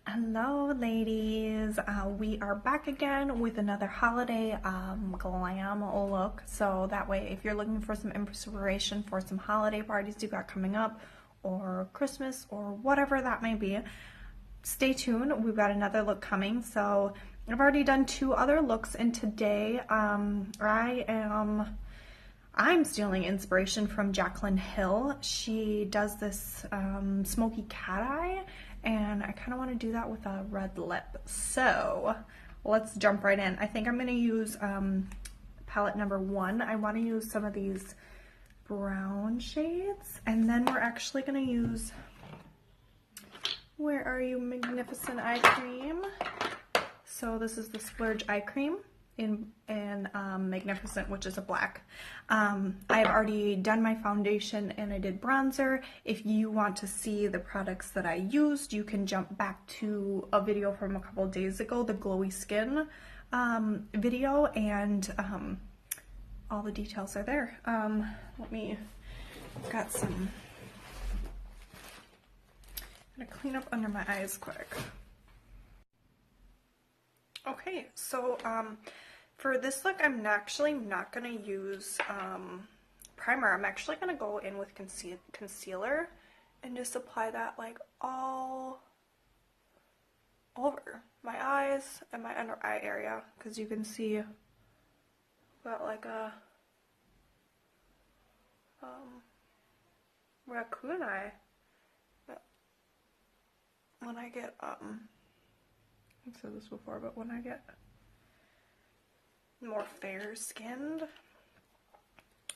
Hello ladies, we are back again with another holiday glam look. So that way if you're looking for some inspiration for some holiday parties you got coming up, or Christmas, or whatever that may be, stay tuned. We've got another look coming. So I've already done two other looks, and today I'm stealing inspiration from Jaclyn Hill. She does this smoky cat eye, and I kind of want to do that with a red lip. So let's jump right in. I think I'm going to use palette number 1. I want to use some of these brown shades, and then we're actually going to use, where are you, Magnificent Eye Cream. So this is the Splurge Eye Cream in Magnificent, which is a black. I've already done my foundation and I did bronzer. If you want to see the products that I used, you can jump back to a video from a couple days ago, the glowy skin video, and all the details are there. Got some, I'm gonna clean up under my eyes quick. Okay, so for this look, I'm actually not going to use primer. I'm actually going to go in with concealer and just apply that like all over my eyes and my under eye area, because you can see I've got like a raccoon eye. When I get I've said this before, but when I get more fair skinned,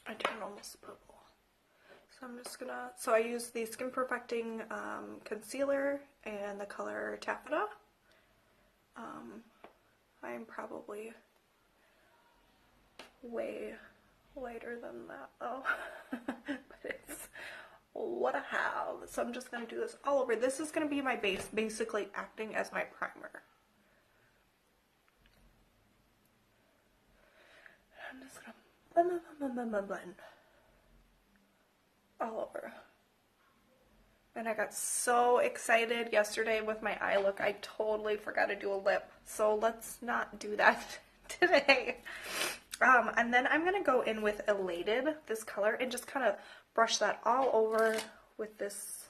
I turn almost purple. So I'm just gonna, so I use the Skin Perfecting concealer and the color Taffeta. I'm probably way lighter than that though, but it's what I have. So I'm just gonna do this all over. This is gonna be my base, basically acting as my primer. I'm just gonna blend all over. And I got so excited yesterday with my eye look, I totally forgot to do a lip. So let's not do that today. And then I'm gonna go in with Elated, this color, and just kind of brush that all over with this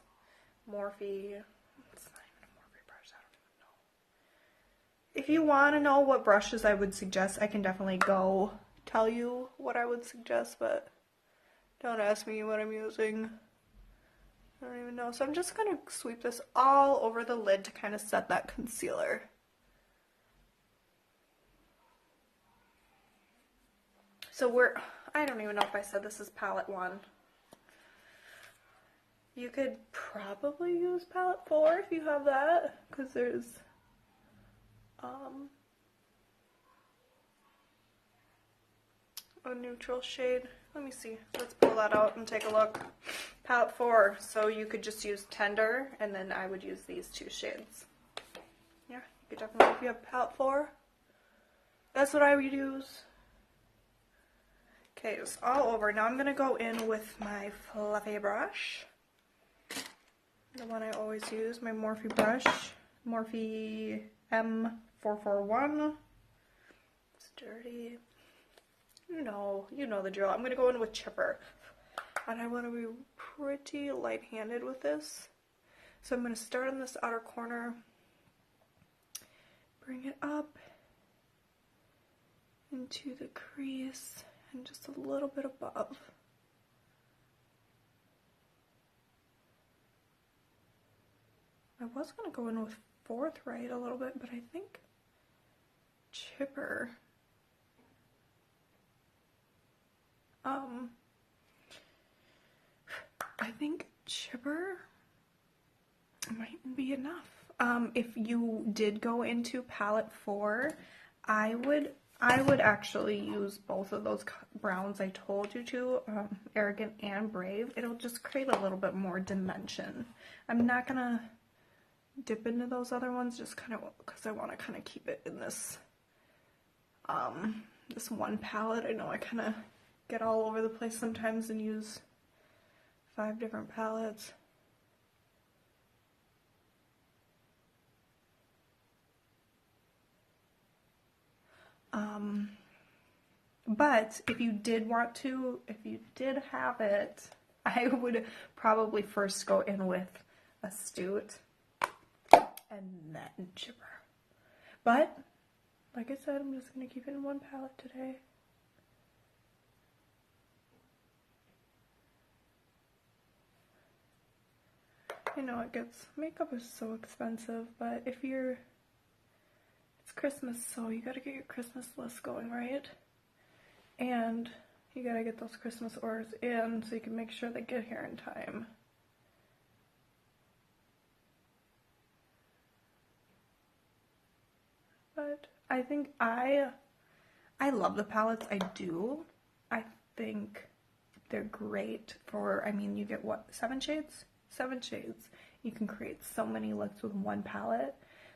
Morphe. It's not even a Morphe brush, I don't even know. If you want to know what brushes I would suggest, I can definitely go tell you what I would suggest, but don't ask me what I'm using. I don't even know. So I'm just going to sweep this all over the lid to kind of set that concealer. So I don't even know if I said this is palette 1. You could probably use palette 4 if you have that, because there's a neutral shade. Let me see. Let's pull that out and take a look. Palette 4. So you could just use Tender, and then I would use these two shades. Yeah, you could definitely, if you have palette 4, that's what I would use. Okay, it's all over. Now I'm going to go in with my fluffy brush. The one I always use, my Morphe brush. Morphe M441. It's dirty. You know the drill. I'm going to go in with Chipper. And I want to be pretty light-handed with this. So I'm going to start on this outer corner. Bring it up into the crease and just a little bit above. I was going to go in with Forthright a little bit, but I think Chipper might be enough. If you did go into palette 4, I would actually use both of those browns I told you to, Arrogant and Brave. It'll just create a little bit more dimension. I'm not gonna dip into those other ones just kind of because I want to kind of keep it in this this one palette. I know I kind of get all over the place sometimes and use 5 different palettes. But if you did want to, if you did have it, I would probably first go in with Astute and then Chipper. But, like I said, I'm just going to keep it in one palette today. I know makeup is so expensive, but it's Christmas, so you gotta get your Christmas list going, right? And you gotta get those Christmas orders in so you can make sure they get here in time. But I think I love the palettes. I do. I think they're great for, I mean, you get what, 7 shades? 7 shades. You can create so many looks with one palette.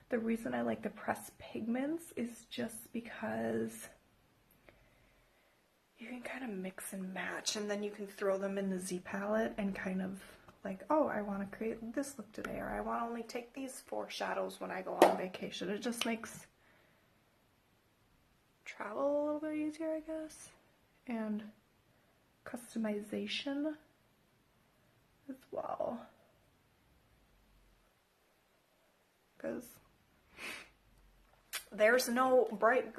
The reason I like the pressed pigments is just because you can kind of mix and match, and then you can throw them in the Z palette and kind of like, oh, I want to create this look today, or I want to only take these 4 shadows when I go on vacation. It just makes travel a little bit easier, I guess, and customization as well, because there's no bright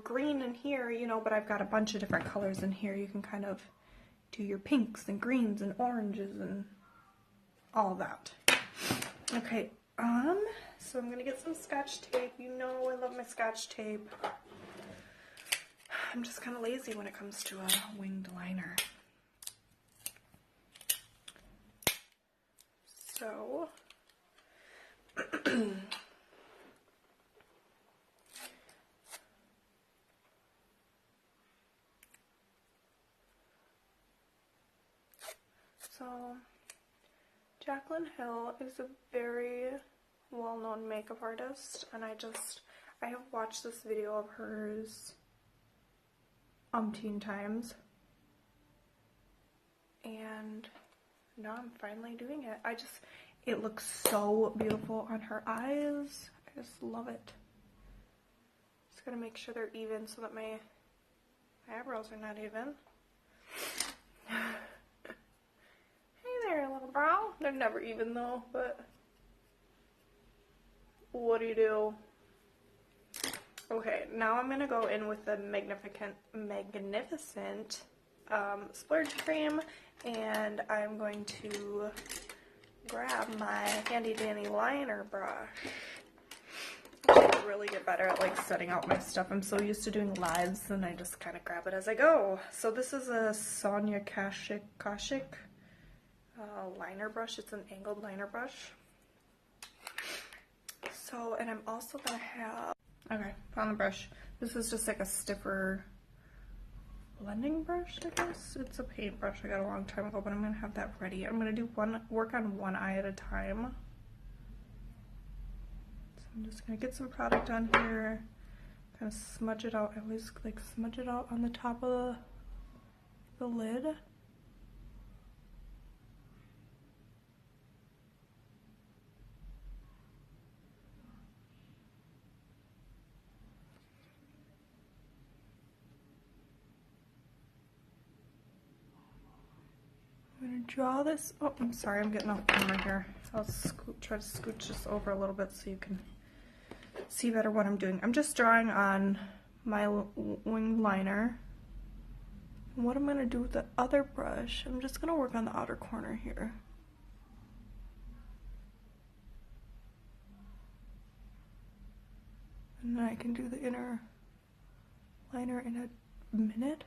green in here, you know, but I've got a bunch of different colors in here. You can kind of do your pinks and greens and oranges and all that. Okay, so I'm gonna get some Scotch tape. You know I love my Scotch tape. I'm just kind of lazy when it comes to a winged liner. So, Jaclyn Hill is a very well-known makeup artist, and I have watched this video of hers umpteen times, and now I'm finally doing it. It looks so beautiful on her eyes. I just love it. Just gotta make sure they're even so that my eyebrows are not even. Hey there, little brow. They're never even though, but what do you do? Okay, now I'm gonna go in with the magnificent splurge cream, and I'm going to grab my handy dandy liner brush. I really get better at like setting out my stuff. I'm so used to doing lives, and I just kind of grab it as I go. So this is a Sonia Kashik liner brush. It's an angled liner brush. So, and I'm also gonna have, okay, found the brush. This is just like a stiffer blending brush, I guess. It's a paintbrush I got a long time ago, but I'm gonna have that ready. I'm gonna work on one eye at a time. So I'm just gonna get some product on here, kind of smudge it out. I always like smudge it out on the top of the lid. I'm gonna draw this. Oh, I'm sorry, I'm getting off camera here. I'll try to scooch this over a little bit so you can see better what I'm doing. I'm just drawing on my wing liner. And what I'm gonna do with the other brush, I'm just gonna work on the outer corner here. And then I can do the inner liner in a minute.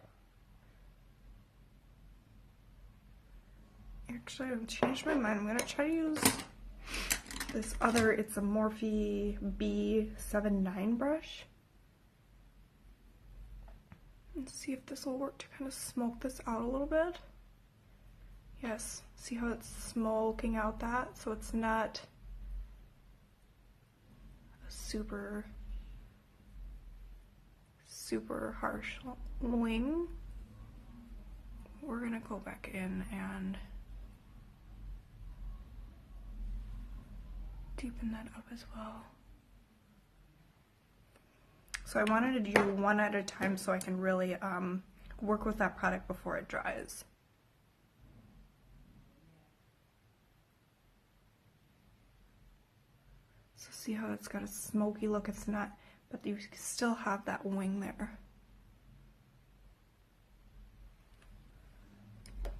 Actually, I've changed my mind. I'm going to try to use this other, it's a Morphe B79 brush. And see if this will work to kind of smoke this out a little bit. Yes, see how it's smoking out that? So it's not a super harsh wing. We're going to go back in and deepen that up as well. So I wanted to do one at a time so I can really work with that product before it dries. So see how it's got a smoky look? It's not, but you still have that wing there.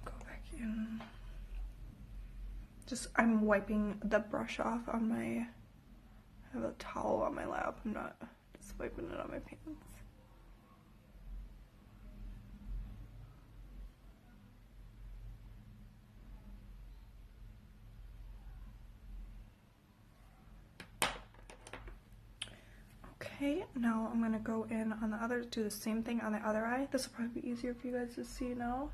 Go back in. Just, I'm wiping the brush off on my, I have a towel on my lap. I'm not just wiping it on my pants. Okay, now I'm gonna go in on the other, do the same thing on the other eye. This will probably be easier for you guys to see now.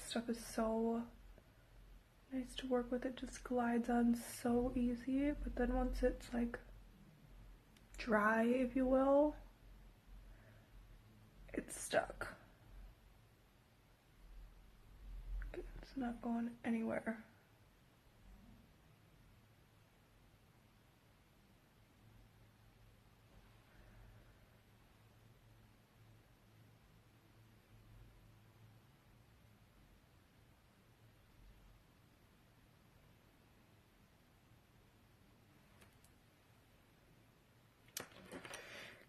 Stuff is so nice to work with. It just glides on so easy, but then once it's like dry, if you will, it's stuck. It's not going anywhere.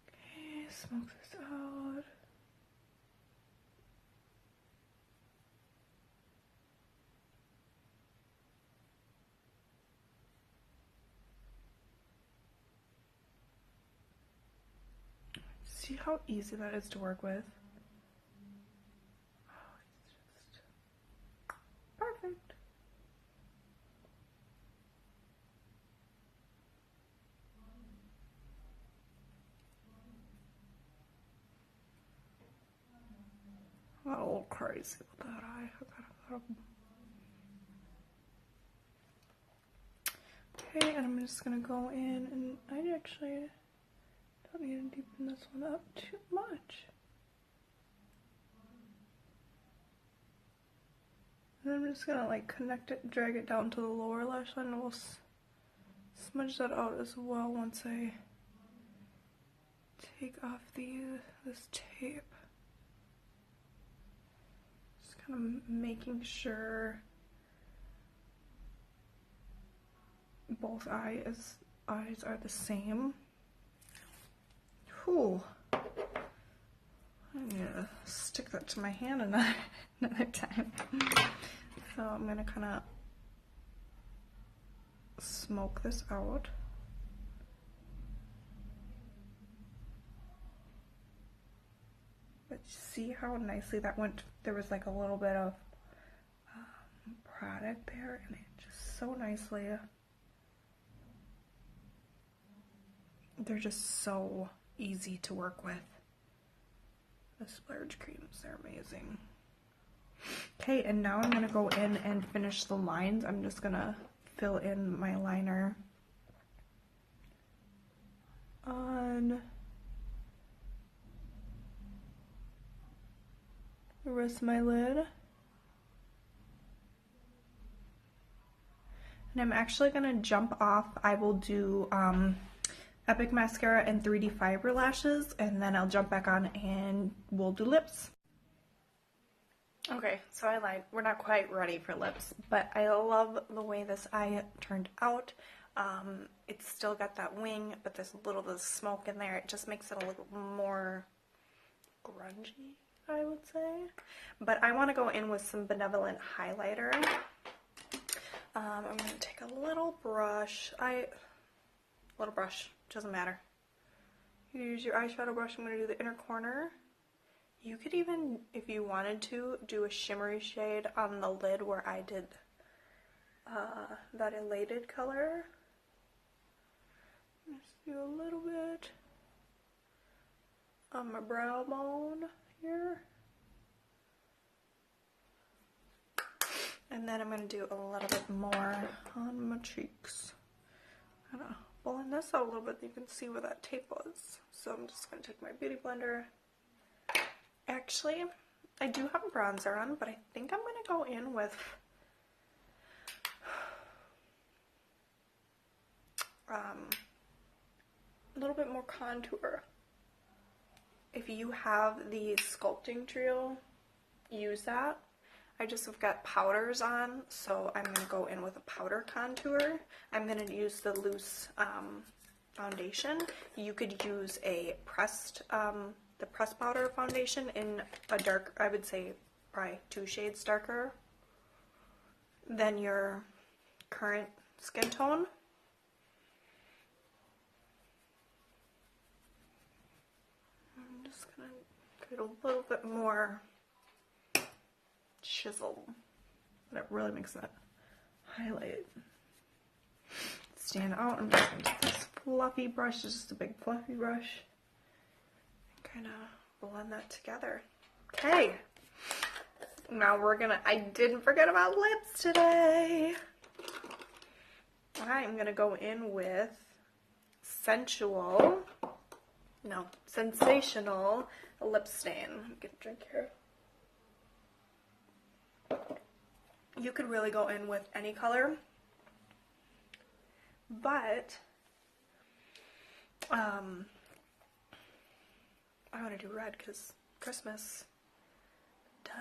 Okay, smoke this out. See how easy that is to work with? Oh, it's just perfect. I got a little crazy with that eye. Okay, and I'm just gonna go in, and I actually don't need to deepen this one up too much. And I'm just gonna like connect it, drag it down to the lower lash line, and we'll smudge that out as well once I take off this tape. Just kind of making sure both eyes are the same. Whew. I need to stick that to my hand another time. So I'm gonna kind of smoke this out. But see how nicely that went? There was like a little bit of product there, and it just so nicely. They're just so easy to work with. The splurge creams, they're amazing. Okay, and now I'm gonna go in and finish the lines. I'm just gonna fill in my liner on the rest of my lid. And I'm actually gonna jump off. I will do Epic Mascara and 3D Fiber Lashes, and then I'll jump back on and we'll do lips. Okay, so I lied. We're not quite ready for lips, but I love the way this eye turned out. It's still got that wing, but there's a little bit of smoke in there. It just makes it a little more grungy, I would say. But I want to go in with some Benevolent highlighter. I'm going to take a little brush. Doesn't matter. You use your eyeshadow brush. I'm going to do the inner corner. You could even, if you wanted to, do a shimmery shade on the lid where I did that Elated color. Just do a little bit on my brow bone here. And then I'm going to do a little bit more on my cheeks. I'm going to blend this out a little bit so you can see where that tape was. So I'm just going to take my beauty blender. Actually, I do have a bronzer on, but I think I'm going to go in with a little bit more contour. If you have the sculpting trio, use that. I just have got powders on, so I'm going to go in with a powder contour. I'm going to use the loose foundation. You could use a pressed, the pressed powder foundation in a dark, I would say probably 2 shades darker than your current skin tone. I'm just going to get a little bit more chisel. That really makes that highlight stand out. I'm just going to take this fluffy brush, just a big fluffy brush, and kind of blend that together. Okay, now we're gonna, I didn't forget about lips today. I'm gonna go in with Sensual, no, Sensational Lip Stain. Get a drink here. You could really go in with any color, but I want to do red because Christmas. Duh.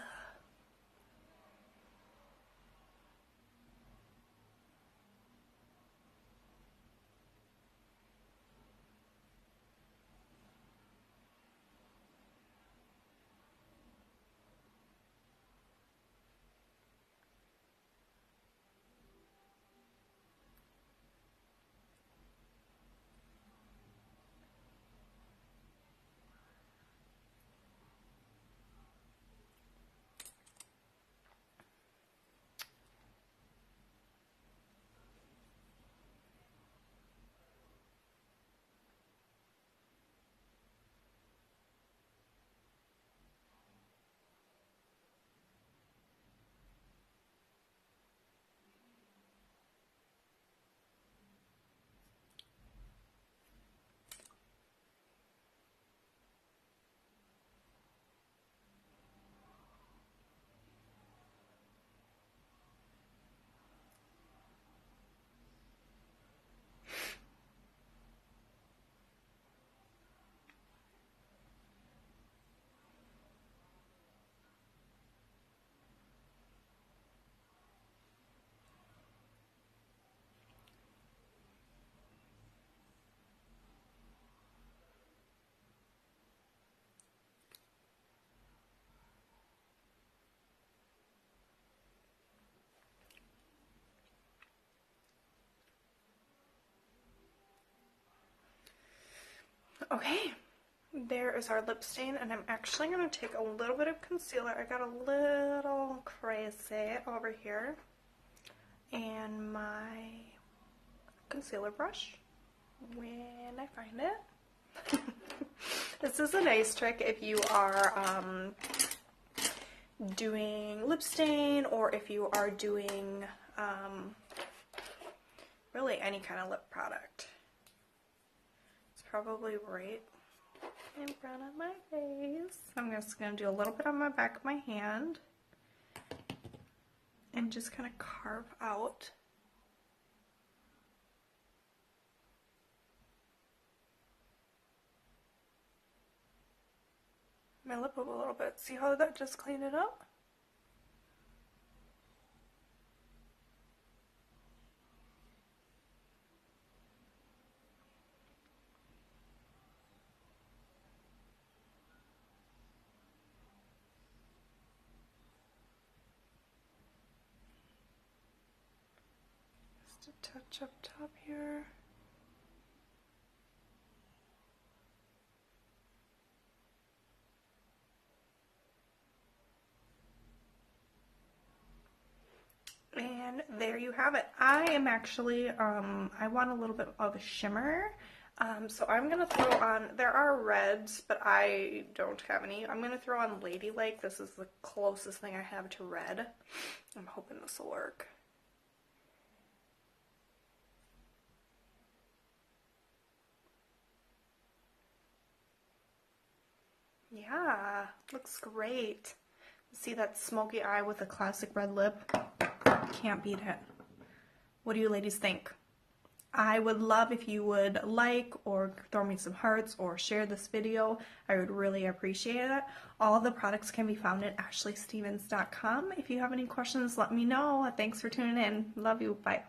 Okay, there is our lip stain, and I'm actually going to take a little bit of concealer. I got a little crazy over here, and my concealer brush, when I find it. This is a nice trick if you are doing lip stain, or if you are doing really any kind of lip product. Probably right in front of my face. I'm just going to do a little bit on my back of my hand and just kind of carve out my lip up a little bit. See how that just cleaned it up? Just a touch up top here. And there you have it. I am actually, I want a little bit of a shimmer. So I'm going to throw on, there are reds, but I don't have any. I'm going to throw on Ladylike. This is the closest thing I have to red. I'm hoping this will work. Yeah, looks great. See that smoky eye with a classic red lip? Can't beat it. What do you ladies think? I would love if you would like or throw me some hearts or share this video. I would really appreciate it. All the products can be found at ashleystevens.com. If you have any questions, let me know. Thanks for tuning in. Love you. Bye.